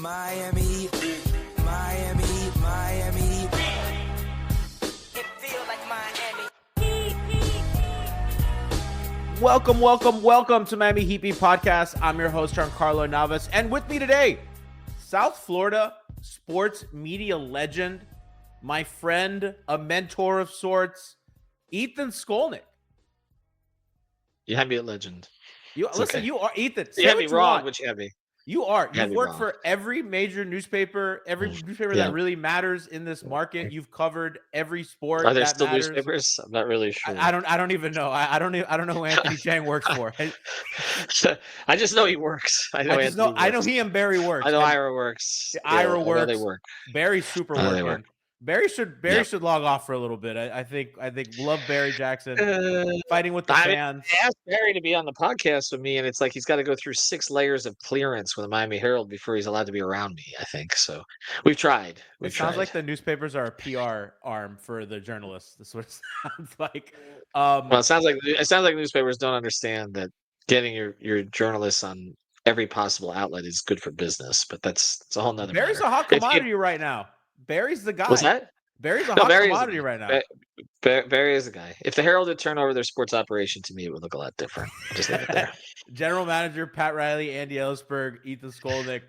Miami, Miami, Miami. It feels like Miami. Welcome to Miami Heat Beat Podcast. I'm your host, Giancarlo Navas. And with me today, South Florida sports media legend, my friend, a mentor of sorts, Ethan Skolnick. You had me a legend. Listen, okay. you are Ethan. You had me wrong, but you had me. You are. You've worked wrong. for every major newspaper, that really matters in this market. You've covered every sport. Are there that still matters. newspapers? I'm not really sure. I don't even know. I don't know who Anthony Chang works for. I just know he works. I know he and Barry works. I know Ira works. Ira works. works. I know they work. Barry's super working. Barry should log off for a little bit. I think love Barry Jackson fighting with the fans. I asked Barry to be on the podcast with me, and it's like he's got to go through 6 layers of clearance with the Miami Herald before he's allowed to be around me. I think so. We've tried. It sounds like the newspapers are a PR arm for the journalists. That's what it sounds like. Well, it sounds like newspapers don't understand that getting your journalists on every possible outlet is good for business, but it's a whole nother Barry's matter. a hot commodity right now. Barry's the guy. What's that? Barry's a hot commodity right now. Barry is the guy. If the Herald had turned over their sports operation to me, it would look a lot different. Just leave it there. General Manager Pat Riley, Andy Ellisberg, Ethan Skolnick,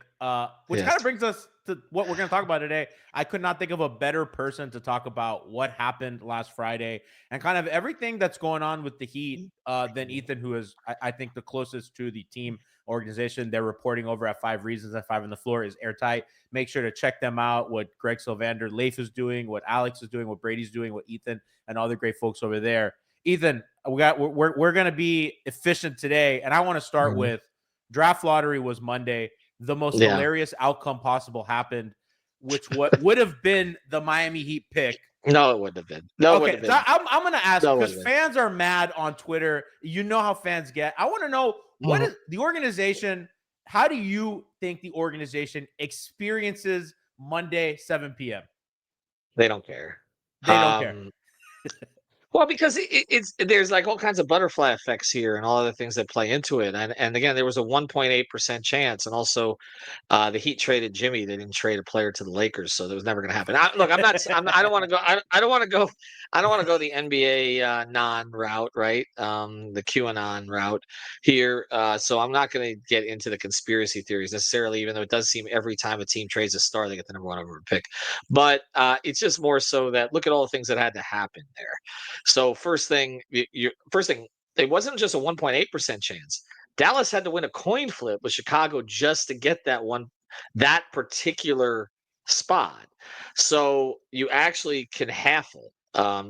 which kind of brings us to what we're going to talk about today. I could not think of a better person to talk about what happened last Friday and kind of everything that's going on with the Heat than Ethan, who is, I think, the closest to the team organization. They're reporting over at 5 Reasons at 5 on the Floor is airtight. Make sure to check them out, what Greg Sylvander, Leif is doing, what Alex is doing, what Brady's doing, what Ethan and all the great folks over there. Ethan, we're going to be efficient today, and I want to start with draft lottery was Monday. The most hilarious outcome possible happened, which would have been the Miami Heat pick. No, it wouldn't have been. Okay, so I'm going to ask because fans are mad on Twitter. You know how fans get. I want to know what is the organization. How do you think the organization experiences Monday, 7 p.m.? They don't care. They don't care. Well, because there's like all kinds of butterfly effects here and all other things that play into it. And again, there was a 1.8% chance. And also the Heat traded Jimmy. They didn't trade a player to the Lakers. So that was never going to happen. I don't want to go. I don't want to go. I don't want to go the NBA non route, right? The QAnon route here. So I'm not going to get into the conspiracy theories necessarily, even though it does seem every time a team trades a star, they get the number 1 overall pick. But it's just more so that look at all the things that had to happen there. So first thing, it wasn't just a 1.8% chance. Dallas had to win a coin flip with Chicago just to get that particular spot. So you actually can half it.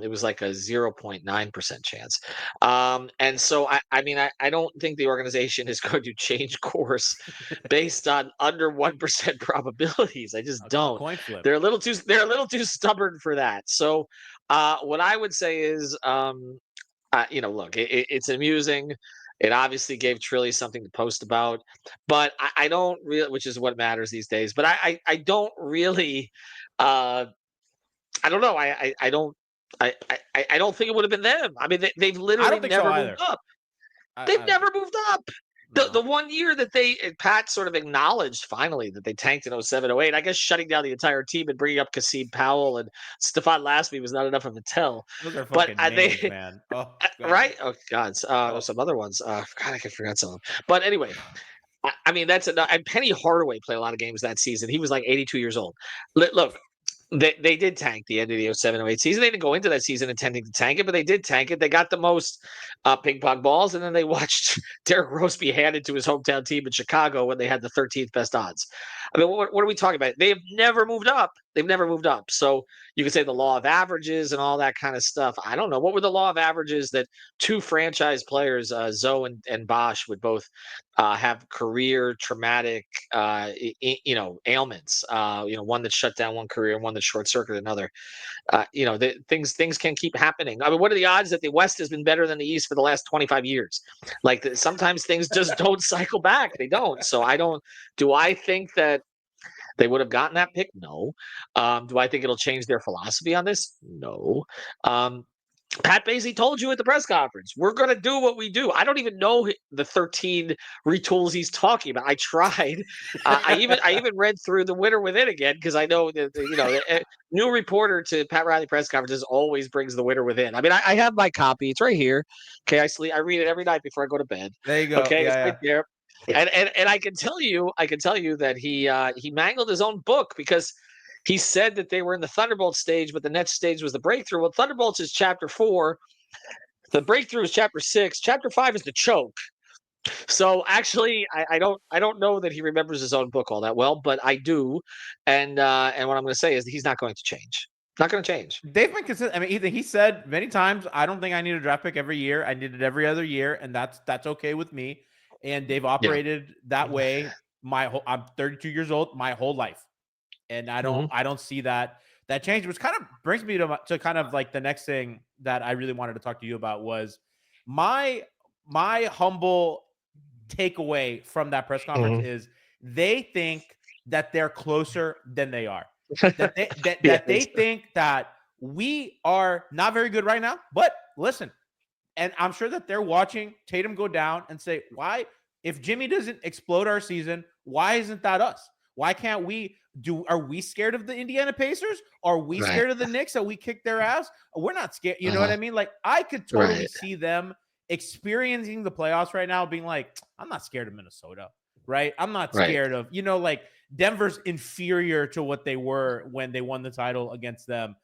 It was like a 0.9% chance. And so, I don't think the organization is going to change course based on under 1% probabilities. I just don't. Coin flip. They're a little too stubborn for that. So what I would say is, look, it's amusing. It obviously gave Trilly something to post about, but I don't really, which is what matters these days. But I don't really, I don't know. I don't think it would have been them. I mean, they've literally never moved up. They've never moved up. The 1 year that Pat sort of acknowledged finally that they tanked in 07-08, I guess shutting down the entire team and bringing up Kassim Powell and Stephon Lasby was not enough of a tell. Those are fucking names, man. Oh, right? Oh, God. Some other ones. God, I can forget some of them. But anyway, I mean, that's enough. And Penny Hardaway played a lot of games that season. He was like 82 years old. Look. They did tank the end of the 07-08 season. They didn't go into that season intending to tank it, but they did tank it. They got the most ping pong balls, and then they watched Derrick Rose be handed to his hometown team in Chicago when they had the 13th best odds. I mean, what are we talking about? They have never moved up. They've never moved up. So you could say the law of averages and all that kind of stuff. I don't know. What were the law of averages that 2 franchise players, Zoe and Bosch, would both have career traumatic, ailments? One that shut down one career, one that short circuited another. Things can keep happening. I mean, what are the odds that the West has been better than the East for the last 25 years? Like sometimes things just don't cycle back. They don't. So do I think that they would have gotten that pick? No. Do I think it'll change their philosophy on this? No. Pat Basie told you at the press conference, we're going to do what we do. I don't even know the 13 retools he's talking about. I tried. I even read through The Winner Within again because I know that the new reporter to Pat Riley press conferences always brings The Winner Within. I mean, I have my copy. It's right here. Okay, I read it every night before I go to bed. There you go. Okay, it's Yeah, right there. And I can tell you that he mangled his own book because he said that they were in the Thunderbolt stage, but the next stage was the breakthrough. Well, Thunderbolts is chapter 4. The breakthrough is chapter 6. Chapter 5 is the choke. So actually, I don't know that he remembers his own book all that well, but I do. And what I'm going to say is that he's not going to change. Not going to change. they've been consistent. I mean, Ethan, he said many times, I don't think I need a draft pick every year. I need it every other year, and that's okay with me. And they've Yeah. operated that way I'm 32 years old, my whole life. And I don't see that change, which kind of brings me to kind of like the next thing that I really wanted to talk to you about was my humble takeaway from that press conference is they think that they're closer than they are. That they think that we are not very good right now. But listen, and I'm sure that they're watching Tatum go down and say, why, if Jimmy doesn't explode our season, why isn't that us? Why can't we are we scared of the Indiana Pacers? Are we scared of the Knicks that we kick their ass? We're not scared. You know what I mean? Like, I could totally see them experiencing the playoffs right now being like, I'm not scared of Minnesota, right? I'm not scared of, like Denver's inferior to what they were when they won the title against them.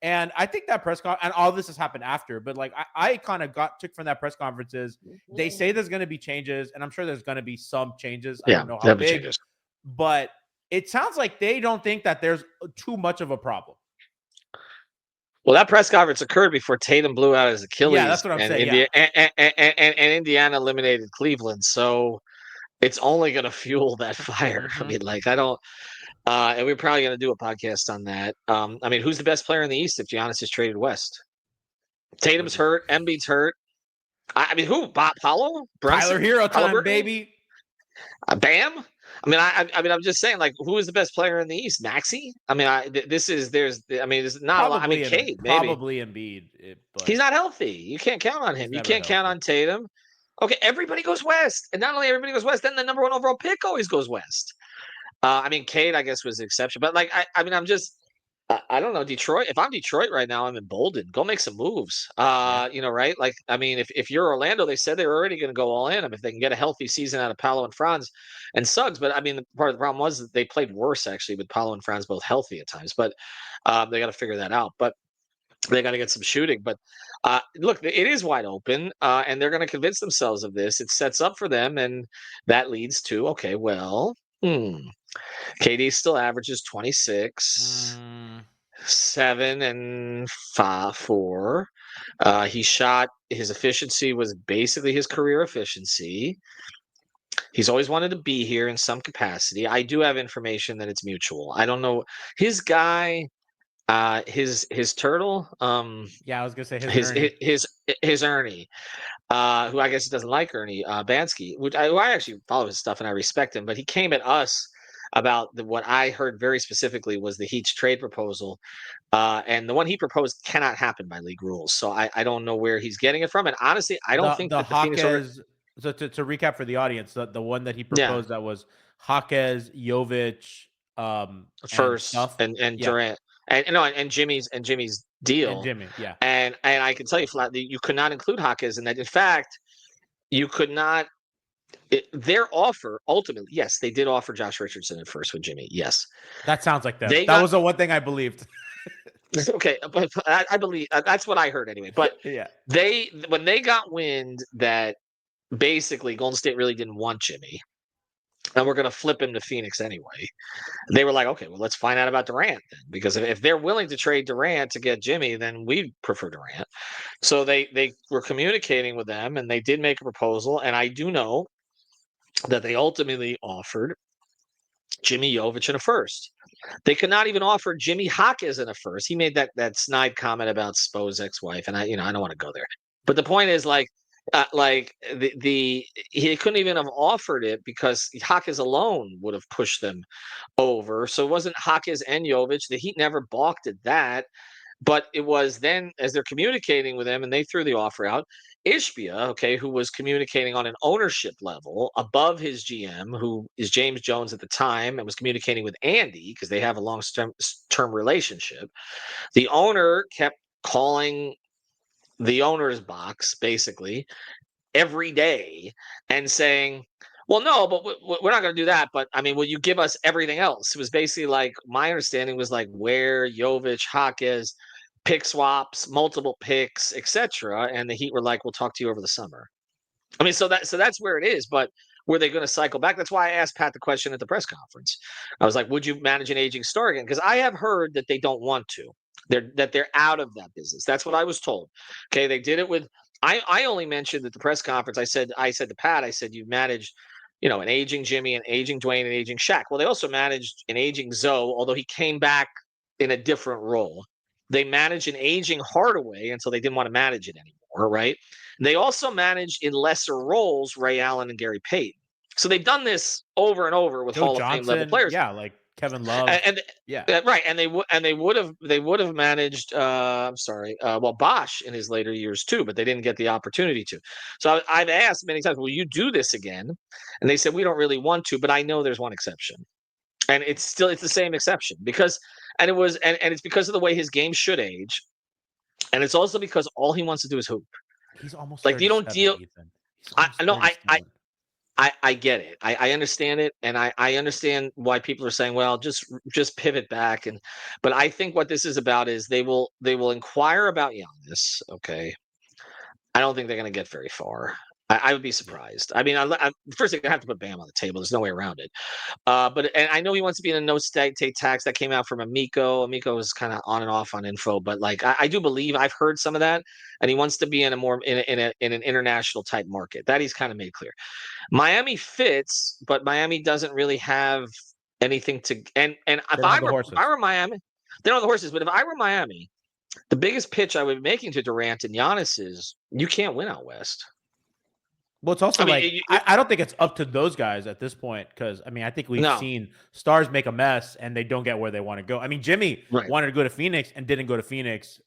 And I think that press conference, and all this has happened after, but like I kind of took from that press conference is they say there's going to be changes, and I'm sure there's going to be some changes. I don't know how big, changes. But it sounds like they don't think that there's too much of a problem. Well, that press conference occurred before Tatum blew out his Achilles. Yeah, that's what I'm saying. And Indiana eliminated Cleveland, so it's only going to fuel that fire. I mean, like, I don't. And we're probably going to do a podcast on that. I mean, who's the best player in the East if Giannis is traded west? Tatum's hurt. Embiid's hurt. I mean, who? Bob Paulo? Tyler Hero time, baby. Bam. I mean, I'm just saying, like, who is the best player in the East? Maxey? I mean, this is not a lot. I mean, Cade, maybe. Probably Embiid. But he's not healthy. You can't count on him. You can't count on Tatum. Okay, everybody goes west. And not only everybody goes west, then the number 1 overall pick always goes west. I mean, Cade, I guess, was the exception. But, like, I mean, I'm just – I don't know, Detroit. If I'm Detroit right now, I'm emboldened. Go make some moves. Right? Like, I mean, if you're Orlando, they said they were already going to go all in. I mean, if they can get a healthy season out of Paolo and Franz and Suggs. But, I mean, part of the problem was that they played worse, actually, with Paolo and Franz both healthy at times. But they got to figure that out. But they got to get some shooting. But, look, it is wide open, and they're going to convince themselves of this. It sets up for them, and that leads to, okay, well, KD still averages 26, 7 and 4. He shot, his efficiency was basically his career efficiency. He's always wanted to be here in some capacity. I do have information that it's mutual. I don't know his guy, his turtle. Yeah, I was gonna say his Ernie. Who I guess he doesn't like Ernie Bansky, who I actually follow his stuff and I respect him, but he came at us about what I heard very specifically was the Heat's trade proposal. And the one he proposed cannot happen by league rules. So I don't know where he's getting it from. And honestly, I don't think that the Phoenix so to recap for the audience, the one that he proposed that was Jaquez, Jovic, first and Durant. And Jimmy's deal. And Jimmy, yeah. And I can tell you flat, you could not include Jaquez in that. In fact, you could not. Their offer ultimately, yes, they did offer Josh Richardson at first with Jimmy. Yes, that sounds like them. That was the one thing I believed. Okay, but I believe that's what I heard anyway. But yeah, when they got wind that basically Golden State really didn't want Jimmy, and we're going to flip him to Phoenix anyway, they were like, okay, well, let's find out about Durant then, because if they're willing to trade Durant to get Jimmy, then we prefer Durant. So they were communicating with them, and they did make a proposal, and I do know that they ultimately offered Jimmy Jovic in a first. They could not even offer Jimmy Jaquez in a first. He made that snide comment about Spo's ex-wife, and I don't want to go there. But the point is, he couldn't even have offered it because Jaquez alone would have pushed them over. So it wasn't Jaquez and Jovic. The Heat never balked at that. But it was then, as they're communicating with them, and they threw the offer out, Ishbia, okay, who was communicating on an ownership level above his GM, who is James Jones at the time, and was communicating with Andy because they have a long-term relationship. The owner kept calling the owner's box, basically, every day and saying, well, no, but we're not going to do that. But I mean, will you give us everything else? It was basically like, my understanding was like Ware, Jovic, Jaquez, pick swaps, multiple picks, etc. And the Heat were like, we'll talk to you over the summer. I mean, so that's where it is. But were they going to cycle back? That's why I asked Pat the question at the press conference. I was like, would you manage an aging star again? Because I have heard that they don't want to. They're out of that business. That's what I was told. Okay, they did it with. I only mentioned at the press conference. I said to Pat, I said, you've managed, an aging Jimmy, an aging Dwayne, an aging Shaq. Well, they also managed an aging Zoe, although he came back in a different role. They managed an aging Hardaway until they didn't want to manage it anymore, right? They also managed in lesser roles Ray Allen and Gary Payton. So they've done this over and over with Joe Hall of Fame level Johnson, players. yeah, like Kevin Love, And yeah. right, and they would have managed. I'm sorry, well, Bosch in his later years too, but they didn't get the opportunity to. So I've asked many times, will you do this again? And they said, we don't really want to, but I know there's one exception, and it's the same exception because, and it was, and it's because of the way his game should age, and it's also because all he wants to do is hoop. He's almost Like, you don't 37, deal. Ethan. He's I almost no, 37. I get it. I understand it, and I understand why people are saying, well, just pivot back. But I think what this is about is they will inquire about Giannis. Okay, I don't think they're going to get very far. I would be surprised. I mean, first they're going to have to put Bam on the table. There's no way around it. And I know he wants to be in a no state tax that came out from Amico. Amico is kind of on and off on info, but like I do believe I've heard some of that, and he wants to be in a more in an international type market. That he's kind of made clear. Miami fits, but Miami doesn't really have anything to. And They if don't I have the were horses. Miami, they don't have the horses. But if I were Miami, the biggest pitch I would be making to Durant and Giannis is you can't win out west. Well, it's also I mean, like I don't think it's up to those guys at this point because I mean I think we've no, seen stars make a mess and they don't get where they want to go. I mean Jimmy right, wanted to go to Phoenix and didn't go to Phoenix.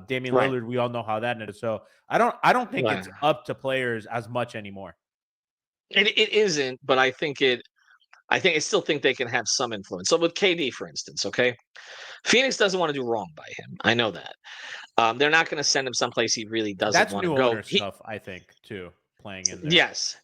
Damian right, Lillard, we all know how that ended. So I don't think right. it's up to players as much anymore. It isn't, but I think it. I still think they can have some influence. So with KD, for instance, okay, Phoenix doesn't want to do wrong by him. I know that. They're not going to send him someplace he really doesn't That's want to new go. owner stuff, I think, too, playing in there. Yes.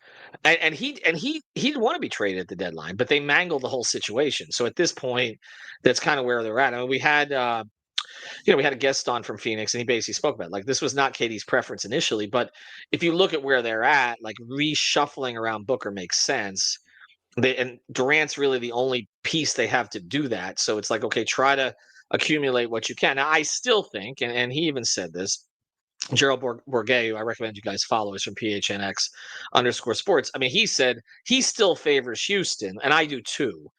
He'd want to be traded at the deadline, but they mangled the whole situation. So at this point, that's kind of where they're at. I mean, we had a guest on from Phoenix, and he basically spoke about it. Like this was not Katie's preference initially, but if you look at where they're at, like reshuffling around Booker makes sense. And Durant's really the only piece they have to do that. So it's like, okay, try to accumulate what you can. Now, I still think, and he even said this, Gerald Bourget, who I recommend you guys follow, is from PHNX_sports. I mean, he said he still favors Houston, and I do too.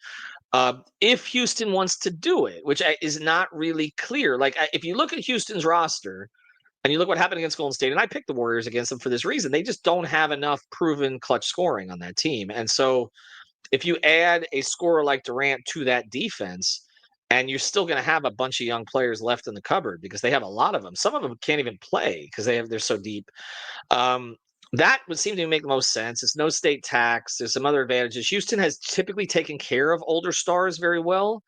If Houston wants to do it, which is not really clear. Like, if you look at Houston's roster and you look what happened against Golden State, and I picked the Warriors against them for this reason, they just don't have enough proven clutch scoring on that team. And so if you add a scorer like Durant to that defense, and you're still going to have a bunch of young players left in the cupboard because they have a lot of them. Some of them can't even play because they're so deep. Um, that would seem to make the most sense. It's no state tax. There's some other advantages. Houston has typically taken care of older stars very well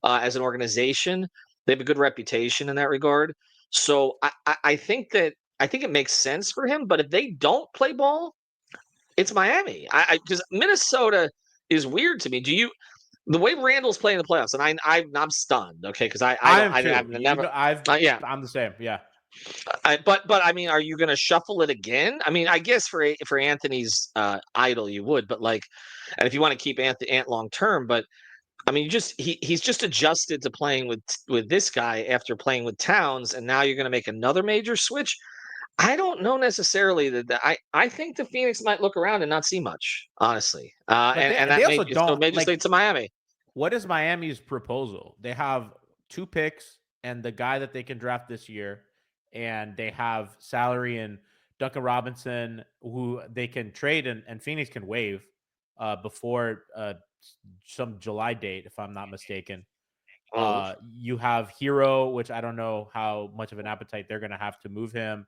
as an organization. They have a good reputation in that regard. So I think it makes sense for him. But if they don't play ball, it's Miami. Because Minnesota is weird to me. The way Randall's playing the playoffs, and I'm stunned. Okay, because I am too. I've never. Yeah, I'm the same. Yeah. but I mean, are you going to shuffle it again? I mean, I guess for Anthony's idol, you would, but like, and if you want to keep Ant long term, but I mean, he's just adjusted to playing with this guy after playing with Towns, and now you're going to make another major switch. I don't know necessarily that I think the Phoenix might look around and not see much, honestly, But and they that also may don't just like lead to Miami. what is Miami's proposal? They have 2 picks and the guy that they can draft this year, and they have salary and Duncan Robinson, who they can trade and Phoenix can waive before some July date, if I'm not mistaken. You have Hero, which I don't know how much of an appetite they're going to have to move him.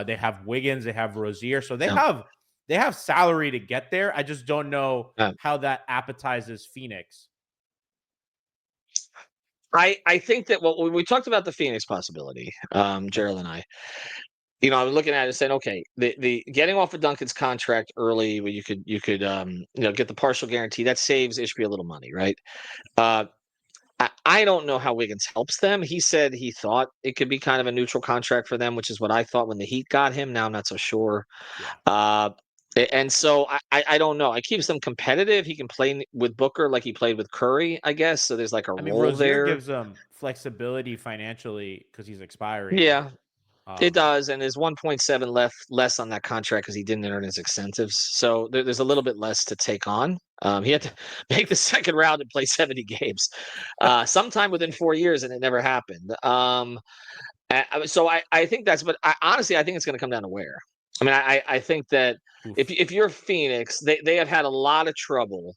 They have Wiggins, they have Rozier, so they have salary to get there. I just don't know how that appetizes Phoenix. I think that we talked about the Phoenix possibility, Gerald and I. I was looking at it and saying, okay, the getting off of Duncan's contract early, where you could get the partial guarantee, that saves Ishbia a little money, right? I don't know how Wiggins helps them. He said he thought it could be kind of a neutral contract for them, which is what I thought when the Heat got him. Now I'm not so sure. Yeah. And so I don't know. It keeps them competitive. He can play with Booker like he played with Curry, I guess. So there's like a role Rozier there. gives them flexibility financially because he's expiring. Yeah, it does, and there's 1.7 less on that contract because he didn't earn his incentives. So there's a little bit less to take on. He had to make the second round and play 70 games, sometime within 4 years, and it never happened. So I think but honestly, I think it's going to come down to where. I mean, I think that if you're Phoenix, they have had a lot of trouble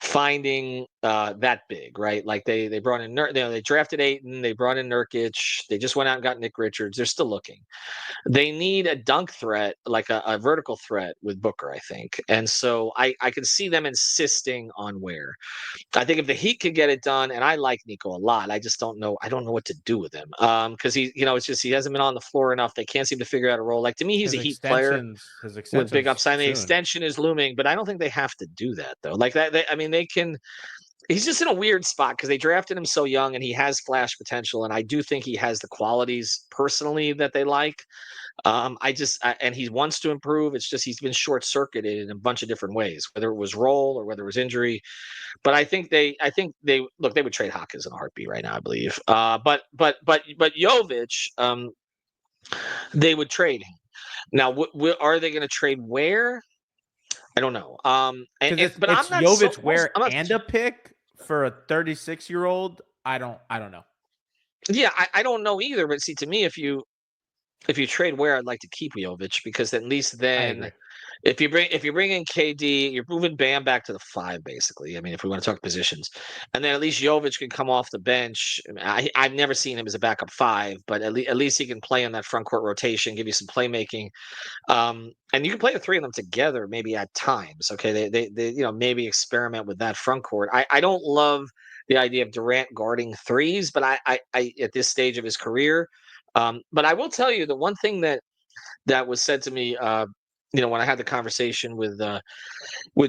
finding that big, right? Like they brought in they drafted Ayton, they brought in Nurkic, they just went out and got Nick Richards. They're still looking. They need a dunk threat, like a vertical threat with Booker, I think. And so I can see them insisting on where. I think if the Heat could get it done, and I like Nico a lot, I just don't know. I don't know what to do with him because it's just he hasn't been on the floor enough. They can't seem to figure out a role. Like to me, he's a Heat player with big upside. The extension is looming, but I don't think they have to do that though. Like that, they can. He's just in a weird spot because they drafted him so young, and he has flash potential, and I do think he has the qualities personally that they like. And he wants to improve. It's just he's been short circuited in a bunch of different ways, whether it was role or whether it was injury. But I think they would trade Hawkins in a heartbeat right now, I believe. But Jovic, they would trade him. Now, are they going to trade where? I don't know. But it's I'm not Jovic where and a pick for a 36-year-old. I don't know. Yeah, I don't know either. But see, to me, if you trade where, I'd like to keep Jovic because at least then, if you bring in KD, you're moving Bam back to the 5, basically. I mean, if we want to talk positions, and then at least Jovic can come off the bench. I've never seen him as a backup 5, but at least he can play in that front court rotation, give you some playmaking, and you can play the 3 of them together maybe at times. Okay, they maybe experiment with that front court. I don't love the idea of Durant guarding 3s, but I at this stage of his career. But I will tell you the one thing that was said to me, when I had the conversation with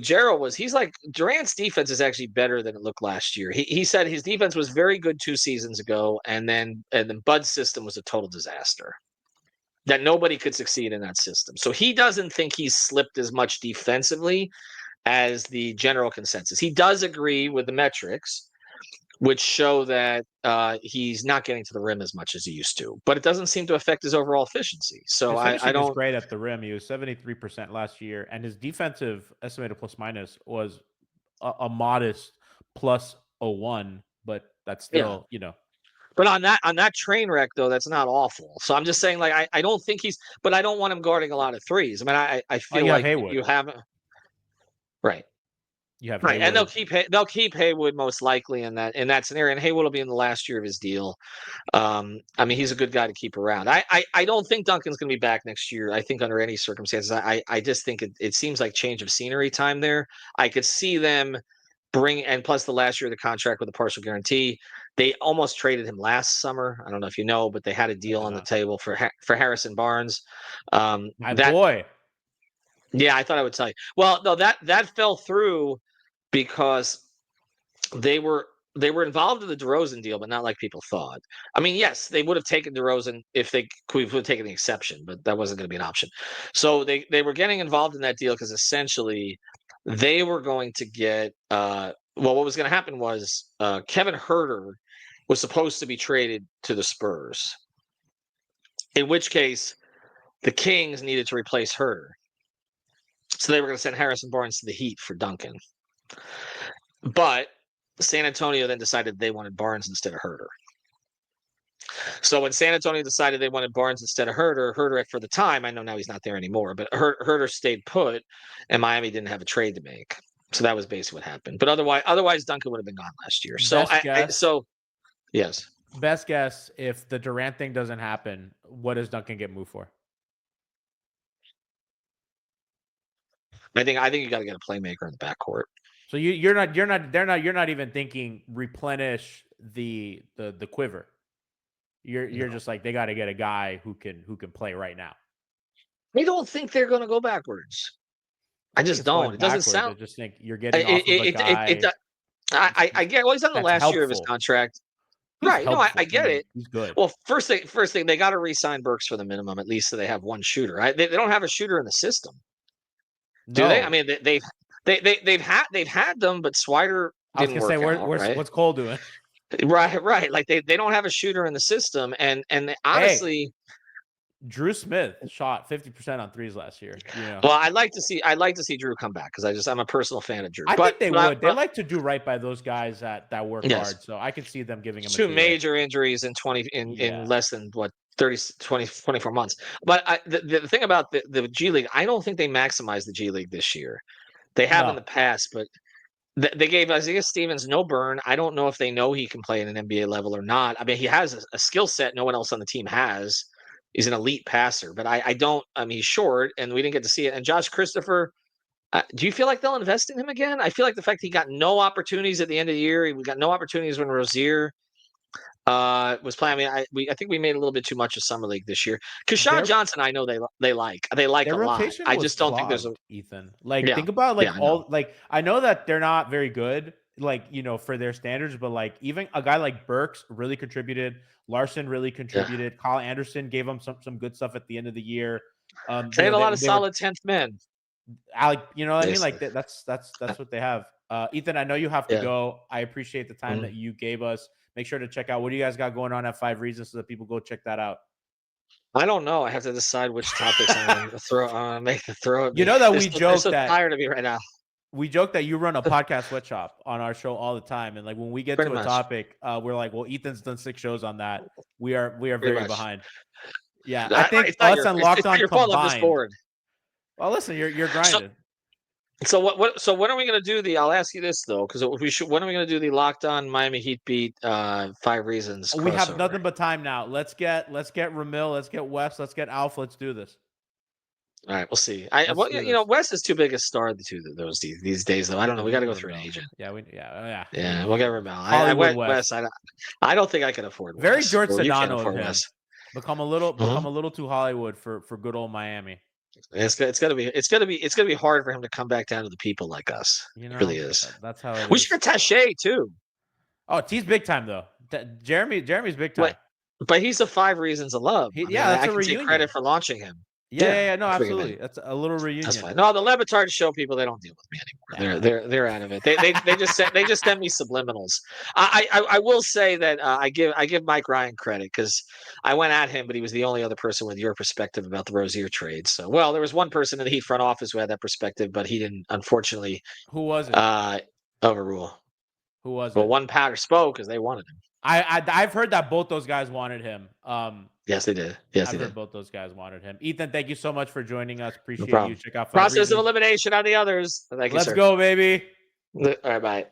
Gerald was he's like Durant's defense is actually better than it looked last year. He said his defense was very good 2 seasons ago, and then Bud's system was a total disaster. That nobody could succeed in that system. So he doesn't think he's slipped as much defensively as the general consensus. He does agree with the metrics, which show that he's not getting to the rim as much as he used to, but it doesn't seem to affect his overall efficiency. So his I don't. Is great at the rim. He was 73% last year, and his defensive estimated plus minus was a modest plus 0.1, but that's still But on that train wreck though, that's not awful. So I'm just saying, like I don't think but I don't want him guarding a lot of 3s. I mean, I feel like you haven't. Right. You have right, Hayward. And they'll keep Haywood most likely in that scenario. And Haywood will be in the last year of his deal. I mean, he's a good guy to keep around. I don't think Duncan's going to be back next year. I think under any circumstances, I just think it seems like change of scenery time there. I could see them and plus the last year of the contract with a partial guarantee. They almost traded him last summer. I don't know if you know, but they had a deal on the table for Harrison Barnes. My boy. Yeah, I thought I would tell you. Well, no, that fell through because they were involved in the DeRozan deal, but not like people thought. I mean, yes, they would have taken DeRozan if they would have taken the exception, but that wasn't going to be an option. So they were getting involved in that deal because essentially they were going to get what was going to happen was Kevin Huerter was supposed to be traded to the Spurs, in which case the Kings needed to replace Huerter. So they were going to send Harrison Barnes to the Heat for Duncan. But San Antonio then decided they wanted Barnes instead of Huerter. So when San Antonio decided they wanted Barnes instead of Huerter for the time, I know now he's not there anymore, but Huerter stayed put, and Miami didn't have a trade to make. So that was basically what happened. But otherwise Duncan would have been gone last year. So Yes. Best guess, if the Durant thing doesn't happen, what does Duncan get moved for? I think you got to get a playmaker in the backcourt. So you're not even thinking replenish the quiver. You're just like, they got to get a guy who can play right now. I don't think they're going to go backwards. I just don't. It doesn't sound. I just think you're getting off of a guy. I get. Well, he's on the last year of his helpful. contract. He's Right. No, I helpful. get it. He's good. Well, first thing, they got to re-sign Burks for the minimum, at least, so they have one shooter. Right? They don't have a shooter in the system, do they? I mean, they've had them, but Swider I was didn't gonna work say, out. Right? what's Cole doing? Right. Like they don't have a shooter in the system, and honestly, Drew Smith shot 50% on threes last year. You know? Well, I'd like to see Drew come back because I'm a personal fan of Drew. I think they would. They like to do right by those guys that work hard. So I could see them giving him two major injuries in less than 24 months. But the thing about the G League, I don't think they maximize the G League this year. They have in the past, but they gave Isaiah Stevens no burn. I don't know if they know he can play at an NBA level or not. I mean, he has a skill set no one else on the team has. He's an elite passer, but I don't. I mean, he's short, and we didn't get to see it. And Josh Christopher, do you feel like they'll invest in him again? I feel like the fact he got no opportunities at the end of the year, we got no opportunities when Rozier was playing. I mean, I think we made a little bit too much of summer league this year. Because Sean Johnson, I know they like a lot. I just don't think there's a Ethan. Like think about I know that they're not very good, for their standards, but like even a guy like Burks really contributed. Larson really contributed. Kyle Anderson gave them some good stuff at the end of the year. They had a lot of solid 10th men. You know what I mean? Like that's what they have. Ethan, I know you have to go. I appreciate the time that you gave us. Make sure to check out what do you guys got going on at 5 Reasons so that people go check that out. I don't know. I have to decide which topics I'm going to throw. You know that we joke that tired of me right now. We joke that you run a podcast sweatshop on our show all the time, and like when we get to a topic, we're like, "Well, Ethan's done 6 shows on that. We are very behind." Yeah, I think us and Locked On combined. Well, listen, you're grinding. So when are we going to do I'll ask you this though, because when are we going to do the Locked On Miami Heat beat 5 Reasons? We have nothing but time now. Let's get Ramil, let's get Wes, let's get Alf. Let's do this. All right, we'll see. Wes is too big a star these days though. I don't know. We got to go through an agent. Yeah, we'll get Ramil. Wes. I don't think I can afford Wes. Very George Sedano of him. Become a little too Hollywood for good old Miami. It's gonna be hard for him to come back down to the people like us. It really is. That's how it we is. should get Taché too. Oh, T's big time though. Jeremy's big time. But he's a 5 Reasons of Love. That's a reunion. Take credit for launching him. Yeah, no, absolutely. That's a little reunion. That's fine. No, the Levitard show people, they don't deal with me anymore. They're out of it. They just send me subliminals. I will say that I give Mike Ryan credit because I went at him, but he was the only other person with your perspective about the Rozier trade. So, well, there was one person in the Heat front office who had that perspective, but he didn't, unfortunately. Who was it? Overrule. Who was it? Well, one powder spoke because they wanted him. I've heard that both those guys wanted him. Yes, they did. I've heard both those guys wanted him. Ethan, thank you so much for joining us. Appreciate you. Check out 5 Process Reasons. of elimination on the others. Let's go, baby. All right, bye.